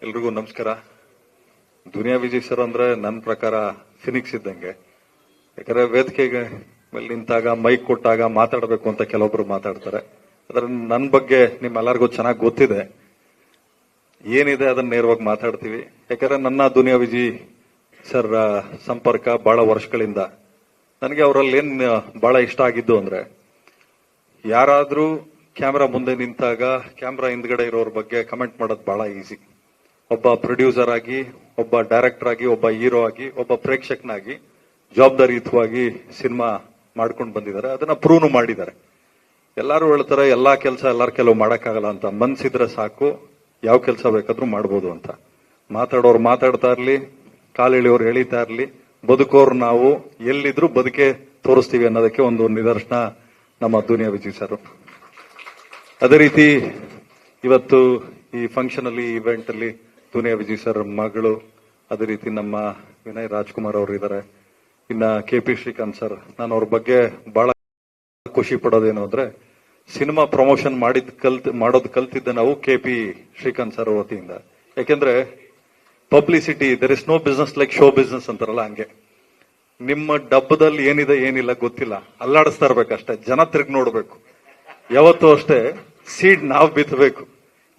ಎಲ್ರಿಗೂ ನಮಸ್ಕಾರ. ದುನಿಯಾ ವಿಜಯ್ ಸರ್ ಅಂದ್ರೆ ನನ್ನ ಪ್ರಕಾರ ಫಿನಿಕ್ಸ್ ಇದ್ದಂಗೆ. ಯಾಕಂದ್ರೆ ವೇದಿಕೆಗೆ ಮೇಲೆ ನಿಂತಾಗ ಮೈಕ್ ಕೊಟ್ಟಾಗ ಮಾತಾಡಬೇಕು ಅಂತ ಕೆಲವೊಬ್ರು ಮಾತಾಡ್ತಾರೆ. ಆದ್ರೆ ನನ್ನ ಬಗ್ಗೆ ನಿಮ್ಮೆಲ್ಲರಿಗೂ ಚೆನ್ನಾಗಿ ಗೊತ್ತಿದೆ, ಏನಿದೆ ಅದನ್ನ ನೇರವಾಗಿ ಮಾತಾಡ್ತೀವಿ. ಯಾಕಂದ್ರೆ ನನ್ನ ದುನಿಯಾ ವಿಜಯ್ ಸರ್ ಸಂಪರ್ಕ ಬಹಳ ವರ್ಷಗಳಿಂದ. ನನಗೆ ಅವರಲ್ಲಿ ಏನ್ ಬಹಳ ಇಷ್ಟ ಆಗಿದ್ದು ಅಂದ್ರೆ, ಯಾರಾದ್ರೂ ಕ್ಯಾಮ್ರಾ ಮುಂದೆ ನಿಂತಾಗ ಕ್ಯಾಮ್ರಾ ಹಿಂದ್ಗಡೆ ಇರೋರ ಬಗ್ಗೆ ಕಮೆಂಟ್ ಮಾಡೋದು ಬಹಳ ಈಸಿ. ಒಬ್ಬ ಪ್ರೊಡ್ಯೂಸರ್ ಆಗಿ, ಒಬ್ಬ ಡೈರೆಕ್ಟರ್ ಆಗಿ, ಒಬ್ಬ ಹೀರೋ ಆಗಿ, ಒಬ್ಬ ಪ್ರೇಕ್ಷಕನಾಗಿ ಜವಾಬ್ದಾರಿಯುತವಾಗಿ ಸಿನಿಮಾ ಮಾಡ್ಕೊಂಡು ಬಂದಿದ್ದಾರೆ. ಅದನ್ನ ಪ್ರೂವ್ ಮಾಡಿದ್ದಾರೆ. ಎಲ್ಲರೂ ಹೇಳ್ತಾರೆ ಎಲ್ಲಾ ಕೆಲಸ ಎಲ್ಲಾರು ಕೆಲವು ಮಾಡಕ್ಕಾಗಲ್ಲ ಅಂತ. ಮನ್ಸಿದ್ರೆ ಸಾಕು, ಯಾವ ಕೆಲಸ ಬೇಕಾದ್ರೂ ಮಾಡ್ಬೋದು ಅಂತ. ಮಾತಾಡೋರು ಮಾತಾಡ್ತಾ ಇರ್ಲಿ, ಕಾಲೆಳೆಯೋರು ಎಳಿತಾ ಇರ್ಲಿ, ಬದುಕೋರು ನಾವು ಎಲ್ಲಿದ್ರು ಬದುಕೆ ತೋರಿಸ್ತೀವಿ ಅನ್ನೋದಕ್ಕೆ ಒಂದು ನಿದರ್ಶನ ನಮ್ಮ ದುನಿಯಾ ವಿಜಯ್ ಸರ್. ಅದೇ ರೀತಿ ಇವತ್ತು ಈ ಫಂಕ್ಷನ್ ಅಲ್ಲಿ, ಇವೆಂಟ್ ಅಲ್ಲಿ ದುನಿಯಾ ವಿಜಯ್ ಸರ್ ಮಗಳು, ಅದೇ ರೀತಿ ನಮ್ಮ ವಿನಯ್ ರಾಜ್ಕುಮಾರ್ ಅವರು ಇದ್ದಾರೆ. ಇನ್ನ KP ಶ್ರೀಕಾಂತ್ ಸರ್. ನಾನು ಅವ್ರ ಬಗ್ಗೆ ಬಹಳ ಖುಷಿ ಪಡೋದೇನು ಅಂದ್ರೆ, ಸಿನಿಮಾ ಪ್ರಮೋಷನ್ ಮಾಡೋದು ಕಲ್ತಿದ್ದ ನಾವು KP ಶ್ರೀಕಾಂತ್ ಸರ್ ವತಿಯಿಂದ. ಯಾಕೆಂದ್ರೆ publicity, there is no business like show business ಅಂತಾರಲ್ಲ, ಹಂಗೆ ನಿಮ್ಮ ಡಬ್ಬದಲ್ಲಿ ಏನಿದೆ ಏನಿಲ್ಲ ಗೊತ್ತಿಲ್ಲ, ಅಲ್ಲಾಡಿಸ್ತಾ ಇರ್ಬೇಕಷ್ಟೇ, ಜನ ತಿರುಗಿ ನೋಡ್ಬೇಕು. ಯಾವತ್ತೂ ಅಷ್ಟೇ ಸೀಡ್ ನಾವು ಬಿತ್ತಬೇಕು.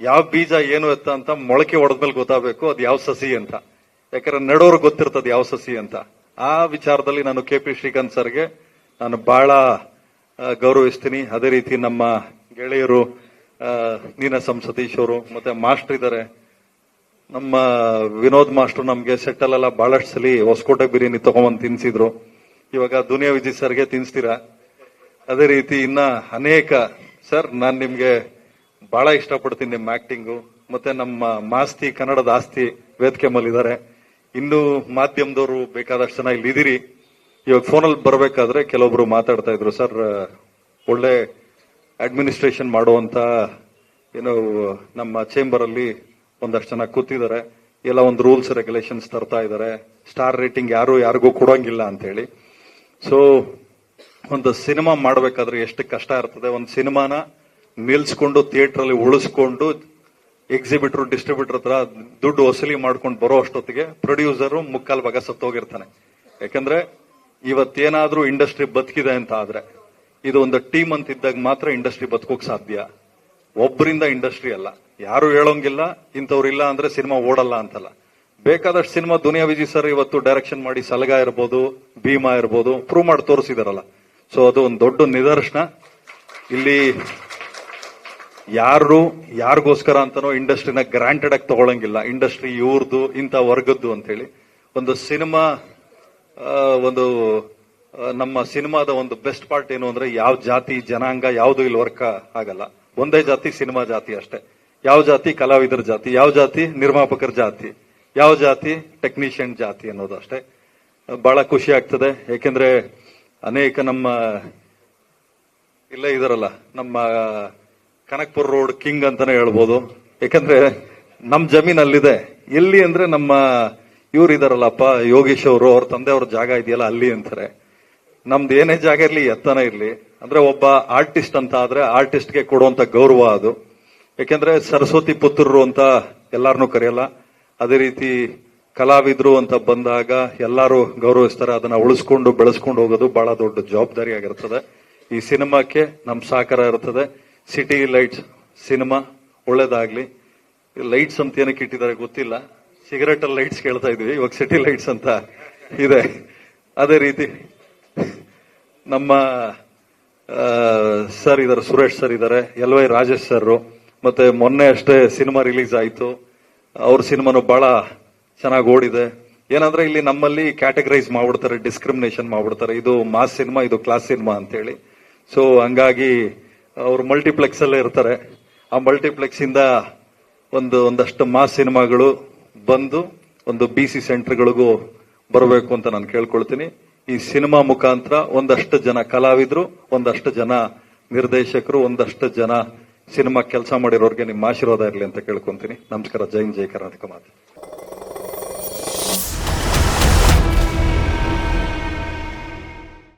ಯಾವ ಬೀಜ ಏನು ಎತ್ತ ಅಂತ ಮೊಳಕೆ ಹೊಡೆದ್ಮೇಲೆ ಗೊತ್ತಾಗಬೇಕು ಅದು ಯಾವ ಸಸಿ ಅಂತ. ಯಾಕಂದ್ರೆ ನೆಡೋರು ಗೊತ್ತಿರ್ತದೆ ಯಾವ ಸಸಿ ಅಂತ. ಆ ವಿಚಾರದಲ್ಲಿ ನಾನು KP ಶ್ರೀಕಾಂತ್ ಸರ್ಗೆ ನಾನು ಬಹಳ ಗೌರವಿಸ್ತೀನಿ. ಅದೇ ರೀತಿ ನಮ್ಮ ಗೆಳೆಯರು ನೀನಾಸಂ ಸತೀಶ್ ಅವರು, ಮತ್ತೆ ಮಾಸ್ಟರ್ ಇದ್ದಾರೆ. ನಮ್ಮ ವಿನೋದ್ ಮಾಸ್ಟರ್ ನಮ್ಗೆ ಸೆಟ್ಟಲ್ಲೆಲ್ಲ ಬಹಳಷ್ಟು ಸಲ ಹೊಸಕೋಟೆ ಬಿರಿಯಾನಿ ತಗೊಂಬಂದು ತಿನ್ಸಿದ್ರು. ಇವಾಗ ದುನಿಯಾ ವಿಜಯ್ ಸರ್ಗೆ ತಿನ್ಸ್ತೀರಾ. ಅದೇ ರೀತಿ ಇನ್ನ ಅನೇಕ ಸರ್, ನಾನ್ ನಿಮ್ಗೆ ಬಹಳ ಇಷ್ಟಪಡ್ತೀನಿ ನಿಮ್ಮ ಆಕ್ಟಿಂಗು. ಮತ್ತೆ ನಮ್ಮ ಮಾಸ್ತಿ ಕನ್ನಡದ ಆಸ್ತಿ ವೇದಿಕೆ ಮೇಲೆ ಇದ್ದಾರೆ. ಇನ್ನು ಮಾಧ್ಯಮದವರು ಬೇಕಾದಷ್ಟು ಜನ ಇಲ್ಲಿ ಇದೀರಿ. ಇವಾಗ ಫೋನಲ್ಲಿ ಬರಬೇಕಾದ್ರೆ ಕೆಲವೊಬ್ರು ಮಾತಾಡ್ತಾ ಇದ್ರು, ಸರ್ ಒಳ್ಳೆ ಅಡ್ಮಿನಿಸ್ಟ್ರೇಷನ್ ಮಾಡುವಂತ ಏನು ನಮ್ಮ ಚೇಂಬರ್ ಅಲ್ಲಿ ಒಂದಷ್ಟು ಜನ ಕೂತಿದ್ದಾರೆ, ಎಲ್ಲ ಒಂದು ರೂಲ್ಸ್ ರೆಗ್ಯುಲೇಷನ್ಸ್ ತರ್ತಾ ಇದ್ದಾರೆ, ಸ್ಟಾರ್ ರೇಟಿಂಗ್ ಯಾರಿಗೂ ಕೊಡೋಂಗಿಲ್ಲ ಅಂತ ಹೇಳಿ. ಸೊ ಒಂದು ಸಿನಿಮಾ ಮಾಡಬೇಕಾದ್ರೆ ಎಷ್ಟು ಕಷ್ಟ ಇರ್ತದೆ. ಒಂದು ಸಿನಿಮಾನ ನಿಲ್ಸ್ಕೊಂಡು ಥಿಯೇಟರ್ ಅಲ್ಲಿ ಉಳಿಸ್ಕೊಂಡು ಎಕ್ಸಿಬಿಟರ್ ಡಿಸ್ಟ್ರಿಬ್ಯೂಟರ್ ಹತ್ರ ದುಡ್ಡು ವಸೂಲಿ ಮಾಡ್ಕೊಂಡು ಬರೋ ಅಷ್ಟೊತ್ತಿಗೆ ಪ್ರೊಡ್ಯೂಸರ್ ಮುಕ್ಕಾಲ್ ಭಾಗ ಸತ್ತೋಗಿರ್ತಾನೆ. ಯಾಕಂದ್ರೆ ಇವತ್ತೇನಾದ್ರೂ ಇಂಡಸ್ಟ್ರಿ ಬದುಕಿದೆ ಅಂತ ಆದ್ರೆ, ಇದು ಒಂದು ಟೀಮ್ ಅಂತ ಇದ್ದಾಗ ಮಾತ್ರ ಇಂಡಸ್ಟ್ರಿ ಬದುಕೋಕ್ ಸಾಧ್ಯ. ಒಬ್ಬರಿಂದ ಇಂಡಸ್ಟ್ರಿ ಅಲ್ಲ, ಯಾರು ಹೇಳೋಂಗಿಲ್ಲ, ಇಂಥವ್ರು ಇಲ್ಲ ಅಂದ್ರೆ ಸಿನಿಮಾ ಓಡಲ್ಲ ಅಂತಲ್ಲ. ಬೇಕಾದಷ್ಟು ಸಿನಿಮಾ ದುನಿಯಾ ವಿಜಯ್ ಸರ್ ಇವತ್ತು ಡೈರೆಕ್ಷನ್ ಮಾಡಿ, ಸಲಗ ಇರ್ಬೋದು, ಭೀಮಾ ಇರ್ಬೋದು, ಪ್ರೂವ್ ಮಾಡಿ ತೋರಿಸಿದಾರಲ್ಲ. ಸೊ ಅದು ಒಂದು ದೊಡ್ಡ ನಿದರ್ಶನ. ಇಲ್ಲಿ ಯಾರಿಗೋಸ್ಕರ ಅಂತಾನೋ ಇಂಡಸ್ಟ್ರಿನ ಗ್ರಾಂಟೆಡ್ ಆಗಿ ತಗೊಳಂಗಿಲ್ಲ. ಇಂಡಸ್ಟ್ರಿ ಇವ್ರದ್ದು, ಇಂಥ ವರ್ಗದ್ದು ಅಂತ ಹೇಳಿ. ಒಂದು ಸಿನಿಮಾ, ಒಂದು ನಮ್ಮ ಸಿನಿಮಾದ ಒಂದು ಬೆಸ್ಟ್ ಪಾರ್ಟ್ ಏನು ಅಂದ್ರೆ, ಯಾವ ಜಾತಿ ಜನಾಂಗ ಯಾವುದು ಇಲ್ಲಿ ವರ್ಕ್ ಆಗಲ್ಲ. ಒಂದೇ ಜಾತಿ, ಸಿನಿಮಾ ಜಾತಿ ಅಷ್ಟೇ. ಯಾವ ಜಾತಿ ಕಲಾವಿದರ ಜಾತಿ, ಯಾವ ಜಾತಿ ನಿರ್ಮಾಪಕರ ಜಾತಿ, ಯಾವ ಜಾತಿ ಟೆಕ್ನಿಷಿಯನ್ ಜಾತಿ ಅನ್ನೋದು ಅಷ್ಟೇ. ಬಹಳ ಖುಷಿ ಆಗ್ತದೆ. ಯಾಕೆಂದ್ರೆ ಅನೇಕ ನಮ್ಮ ಇಲ್ಲೇ ಇದಾರಲ್ಲ, ನಮ್ಮ ಕನಕ್ಪುರ್ ರೋಡ್ ಕಿಂಗ್ ಅಂತಾನೆ ಹೇಳ್ಬೋದು. ಯಾಕಂದ್ರೆ ನಮ್ ಜಮೀನ್ ಅಲ್ಲಿದೆ. ಎಲ್ಲಿ ಅಂದ್ರೆ ನಮ್ಮ ಇವ್ರು ಇದಾರಲ್ಲಪ್ಪ, ಯೋಗೀಶ್ ಅವರು, ಅವ್ರ ತಂದೆಯವ್ರ ಜಾಗ ಇದೆಯಲ್ಲ ಅಲ್ಲಿ ಅಂತಾರೆ. ನಮ್ದು ಏನೇ ಜಾಗ ಇರ್ಲಿ, ಎತ್ತನ ಇರ್ಲಿ, ಅಂದ್ರೆ ಒಬ್ಬ ಆರ್ಟಿಸ್ಟ್ ಅಂತ ಆದ್ರೆ ಆರ್ಟಿಸ್ಟ್ಗೆ ಕೊಡುವಂತ ಗೌರವ ಅದು. ಯಾಕೆಂದ್ರೆ ಸರಸ್ವತಿ ಪುತ್ರರು ಅಂತ ಎಲ್ಲಾರನ್ನೂ ಕರೆಯಲ್ಲ. ಅದೇ ರೀತಿ ಕಲಾವಿದ್ರು ಅಂತ ಬಂದಾಗ ಎಲ್ಲಾರು ಗೌರವಿಸ್ತಾರೆ. ಅದನ್ನ ಉಳಿಸ್ಕೊಂಡು ಬೆಳೆಸ್ಕೊಂಡು ಹೋಗೋದು ಬಹಳ ದೊಡ್ಡ ಜವಾಬ್ದಾರಿ ಆಗಿರ್ತದೆ. ಈ ಸಿನಿಮಾಕ್ಕೆ ನಮ್ ಸಹಕಾರ ಇರ್ತದೆ. ಸಿಟಿ ಲೈಟ್ಸ್ ಸಿನಿಮಾ ಒಳ್ಳೇದಾಗ್ಲಿ. ಲೈಟ್ಸ್ ಅಂತ ಏನಕ್ಕೆ ಇಟ್ಟಿದ್ದಾರೆ ಗೊತ್ತಿಲ್ಲ, ಸಿಗರೆಟ್ ಅಲ್ಲಿ ಲೈಟ್ಸ್ ಕೇಳ್ತಾ ಇದೀವಿ, ಇವಾಗ ಸಿಟಿ ಲೈಟ್ಸ್ ಅಂತ ಇದೆ. ಅದೇ ರೀತಿ ನಮ್ಮ ಸರ್ ಇದಾರೆ, ಸುರೇಶ್ ಸರ್ ಇದಾರೆ, LY ರಾಜೇಶ್ ಸರ್. ಮತ್ತೆ ಮೊನ್ನೆ ಅಷ್ಟೇ ಸಿನಿಮಾ ರಿಲೀಸ್ ಆಯ್ತು. ಅವ್ರ ಸಿನಿಮಾನು ಬಹಳ ಚೆನ್ನಾಗಿ ಓಡಿದೆ. ಏನಂದ್ರೆ ಇಲ್ಲಿ ನಮ್ಮಲ್ಲಿ ಕ್ಯಾಟಗರೈಸ್ ಮಾಡ್ಬಿಡ್ತಾರೆ, ಡಿಸ್ಕ್ರಿಮಿನೇಷನ್ ಮಾಡ್ಬಿಡ್ತಾರೆ, ಇದು ಮಾಸ್ ಸಿನಿಮಾ, ಇದು ಕ್ಲಾಸ್ ಸಿನಿಮಾ ಅಂತೇಳಿ. ಸೊ ಹಂಗಾಗಿ ಅವರು ಮಲ್ಟಿಪ್ಲೆಕ್ಸ್ ಅಲ್ಲೇ ಇರ್ತಾರೆ. ಆ ಮಲ್ಟಿಪ್ಲೆಕ್ಸ್ ಇಂದ ಒಂದಷ್ಟು ಮಾಸ್ ಸಿನಿಮಾಗಳು ಬಂದು ಒಂದು BC ಸೆಂಟರ್ಗಳಿಗೂ ಬರಬೇಕು ಅಂತ ನಾನು ಕೇಳ್ಕೊಳ್ತೀನಿ. ಈ ಸಿನಿಮಾ ಮುಖಾಂತರ ಒಂದಷ್ಟು ಜನ ಕಲಾವಿದ್ರು, ಒಂದಷ್ಟು ಜನ ನಿರ್ದೇಶಕರು, ಒಂದಷ್ಟು ಜನ ಸಿನಿಮಾ ಕೆಲಸ ಮಾಡಿರೋರಿಗೆ ನಿಮ್ಮ ಆಶೀರ್ವಾದ ಇರಲಿ ಅಂತ ಕೇಳ್ಕೊಂತೀನಿ. ನಮಸ್ಕಾರ. ಜೈ ಹಿಂದ್, ಜೈ ಕರ್ನಾಟಕ ಮಾತು.